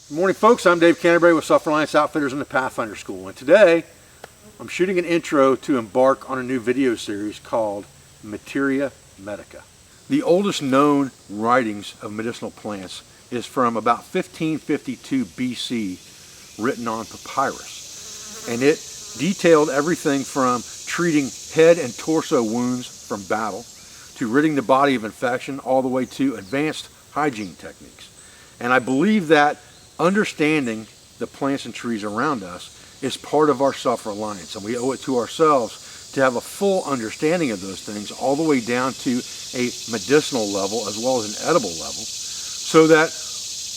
Good morning, folks. I'm Dave Canterbury with Self-Reliance Outfitters in the Pathfinder School, and today I'm shooting an intro to embark on a new video series called Materia, Medica. The oldest known writings of medicinal plants is from about 1552 BC, written on papyrus, and it detailed everything from treating head and torso wounds from battle to ridding the body of infection, all the way to advanced hygiene techniques. And I believe that understanding the plants and trees around us is part of our self-reliance, and we owe it to ourselves to have a full understanding of those things all the way down to a medicinal level as well as an edible level, so that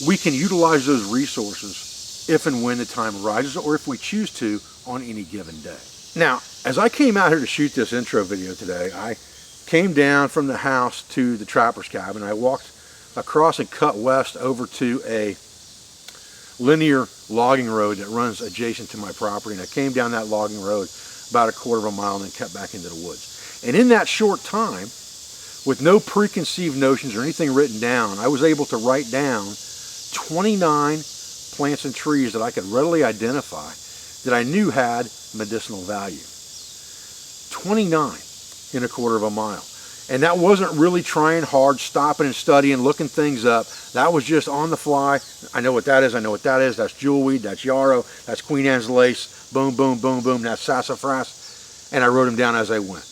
we can utilize those resources if and when the time arises, or if we choose to on any given day. Now, as I came out here to shoot this intro video today, I came down from the house to the trapper's cabin. I walked across and cut west over to a linear logging road that runs adjacent to my property, and I came down that logging road about a quarter of a mile and then cut back into the woods. And in that short time, with no preconceived notions or anything written down, I was able to write down 29 plants and trees that I could readily identify that I knew had medicinal value. 29 in a quarter of a mile. And that wasn't really trying hard, stopping and studying, looking things up. That was just on the fly. I know what that is, I know what that is. That's jewelweed, that's yarrow, that's Queen Anne's lace, boom, boom, boom, boom, that's sassafras. And I wrote them down as I went.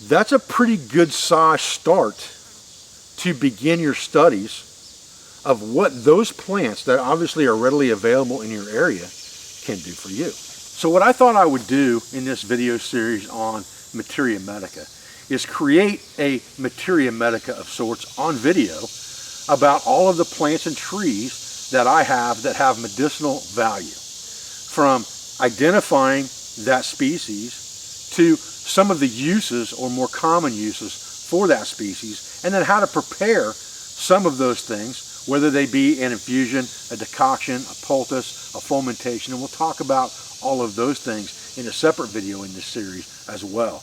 That's a pretty good size start to begin your studies of what those plants that obviously are readily available in your area can do for you. So what I thought I would do in this video series on Materia Medica is create a Materia Medica of sorts on video about all of the plants and trees that I have that have medicinal value, from identifying that species to some of the uses or more common uses for that species, and then how to prepare some of those things, whether they be an infusion, a decoction, a poultice, a fomentation, and we'll talk about all of those things in a separate video in this series as well.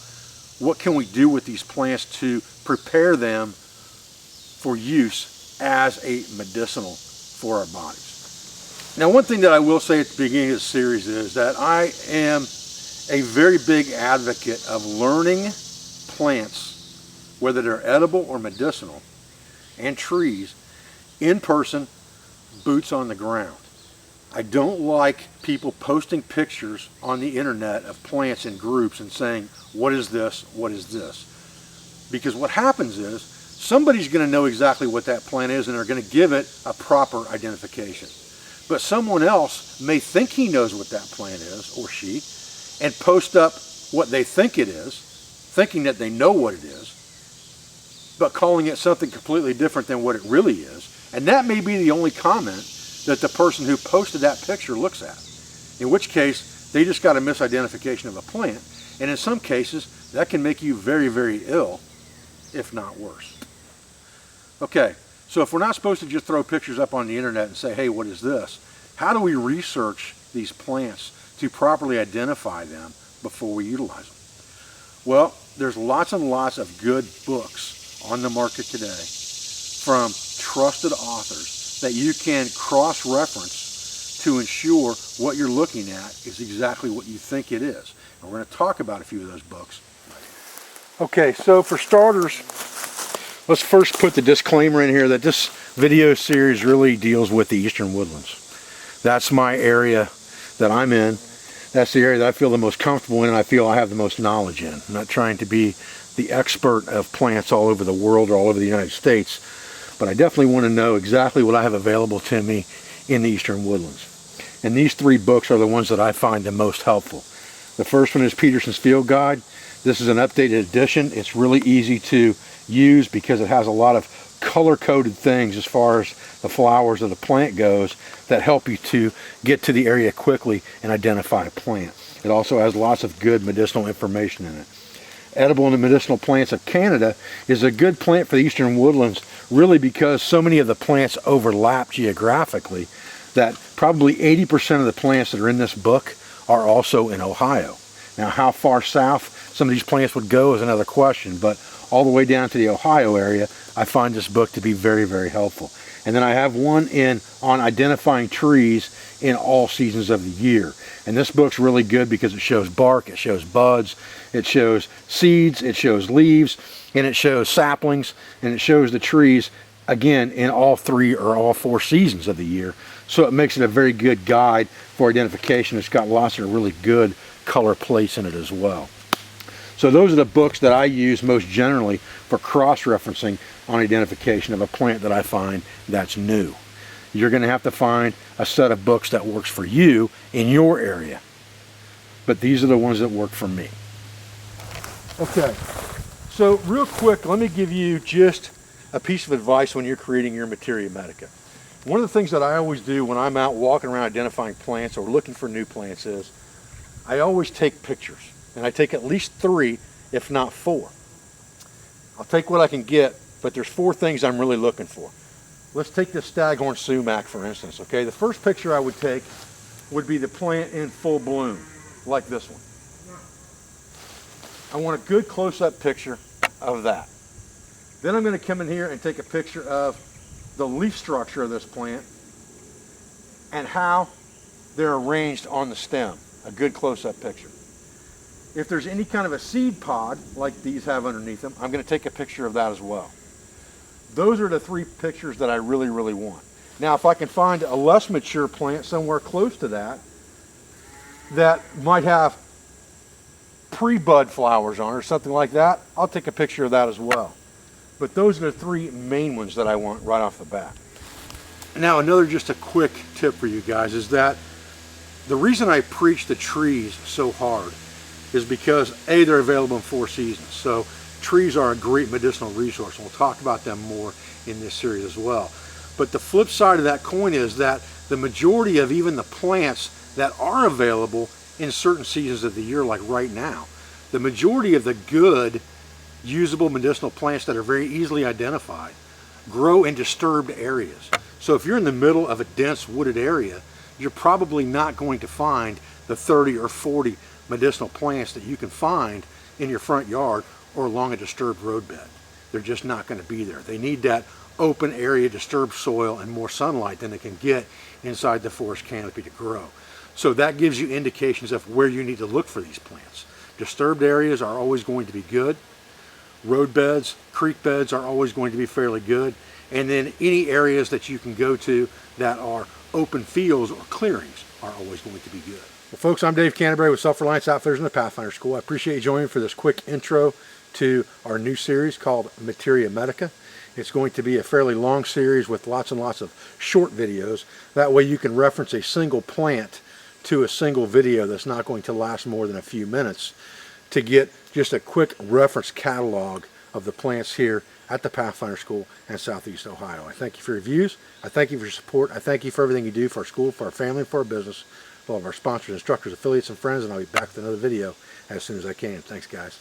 What can we do with these plants to prepare them for use as a medicinal for our bodies? Now, one thing that I will say at the beginning of the series is that I am a very big advocate of learning plants, whether they're edible or medicinal, and trees, in person, boots on the ground. I don't like people posting pictures on the internet of plants in groups and saying, what is this, what is this? Because what happens is, somebody's going to know exactly what that plant is and they're going to give it a proper identification. But someone else may think he knows what that plant is, or she, and post up what they think it is, thinking that they know what it is, but calling it something completely different than what it really is. And that may be the only comment that the person who posted that picture looks at, in which case they just got a misidentification of a plant, and in some cases that can make you very, very ill, if not worse. Okay, so if we're not supposed to just throw pictures up on the internet and say, hey, what is this? How do we research these plants to properly identify them before we utilize them? Well, there's lots and lots of good books on the market today from trusted authors that you can cross-reference to ensure what you're looking at is exactly what you think it is. And we're going to talk about a few of those books. Okay, so for starters, let's first put the disclaimer in here that this video series really deals with the Eastern Woodlands. That's my area that I'm in. That's the area that I feel the most comfortable in and I feel I have the most knowledge in. I'm not trying to be the expert of plants all over the world or all over the United States, but I definitely want to know exactly what I have available to me in the Eastern Woodlands. And these three books are the ones that I find the most helpful. The first one is Peterson's Field Guide. This is an updated edition. It's really easy to use because it has a lot of color-coded things as far as the flowers of the plant goes that help you to get to the area quickly and identify a plant. It also has lots of good medicinal information in it. Edible and Medicinal Plants of Canada is a good plant for the Eastern Woodlands, really because so many of the plants overlap geographically that probably 80% of the plants that are in this book are also in Ohio. Now, how far south some of these plants would go is another question, but all the way down to the Ohio area, I find this book to be very, very helpful. And then I have one on identifying trees in all seasons of the year. And this book's really good because it shows bark, it shows buds, it shows seeds, it shows leaves, and it shows saplings, and it shows the trees, again, in all 3 or all 4 seasons of the year. So it makes it a very good guide for identification. It's got lots of really good color plates in it as well. So those are the books that I use most generally for cross-referencing on identification of a plant that I find that's new. You're going to have to find a set of books that works for you in your area. But these are the ones that work for me. Okay, so real quick, let me give you just a piece of advice when you're creating your Materia Medica. One of the things that I always do when I'm out walking around identifying plants or looking for new plants is I always take pictures. And I take at least 3, if not 4. I'll take what I can get, but there's 4 things I'm really looking for. Let's take this staghorn sumac, for instance, okay? The first picture I would take would be the plant in full bloom, like this one. I want a good close-up picture of that. Then I'm going to come in here and take a picture of the leaf structure of this plant and how they're arranged on the stem. A good close-up picture. If there's any kind of a seed pod, like these have underneath them, I'm going to take a picture of that as well. Those are the 3 pictures that I really, really want. Now, if I can find a less mature plant somewhere close to that, that might have pre-bud flowers on it or something like that, I'll take a picture of that as well. But those are the 3 main ones that I want right off the bat. Now, another just a quick tip for you guys is that the reason I preach the trees so hard is because A, they're available in 4 seasons. So trees are a great medicinal resource, and we'll talk about them more in this series as well. But the flip side of that coin is that the majority of even the plants that are available in certain seasons of the year, like right now, the majority of the good usable medicinal plants that are very easily identified grow in disturbed areas. So if you're in the middle of a dense wooded area, you're probably not going to find the 30 or 40 medicinal plants that you can find in your front yard or along a disturbed roadbed. They're just not going to be there. They need that open area, disturbed soil, and more sunlight than they can get inside the forest canopy to grow. So that gives you indications of where you need to look for these plants. Disturbed areas are always going to be good. Roadbeds, creek beds are always going to be fairly good. And then any areas that you can go to that are open fields or clearings are always going to be good. Well, folks, I'm Dave Canterbury with Self-Reliance Outfitters in the Pathfinder School. I appreciate you joining me for this quick intro to our new series called Materia Medica. It's going to be a fairly long series with lots and lots of short videos. That way you can reference a single plant to a single video that's not going to last more than a few minutes to get just a quick reference catalog of the plants here at the Pathfinder School in Southeast Ohio. I thank you for your views. I thank you for your support. I thank you for everything you do for our school, for our family, for our business, for all of our sponsors, instructors, affiliates, and friends, and I'll be back with another video as soon as I can. Thanks, guys.